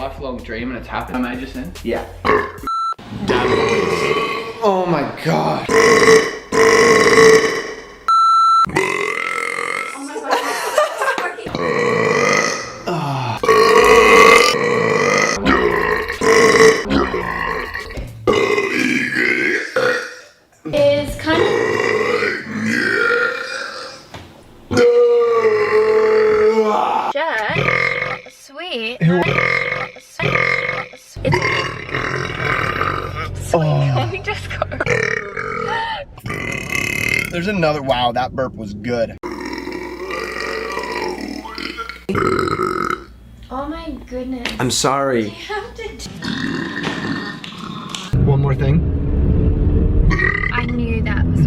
lifelong dream and it's happened. Am I just in? Yeah. Oh my god. Is kind of just sweet. Can we just go? There's another. Wow, that burp was good. Oh my goodness. I'm sorry. I have to. One more thing. I knew that was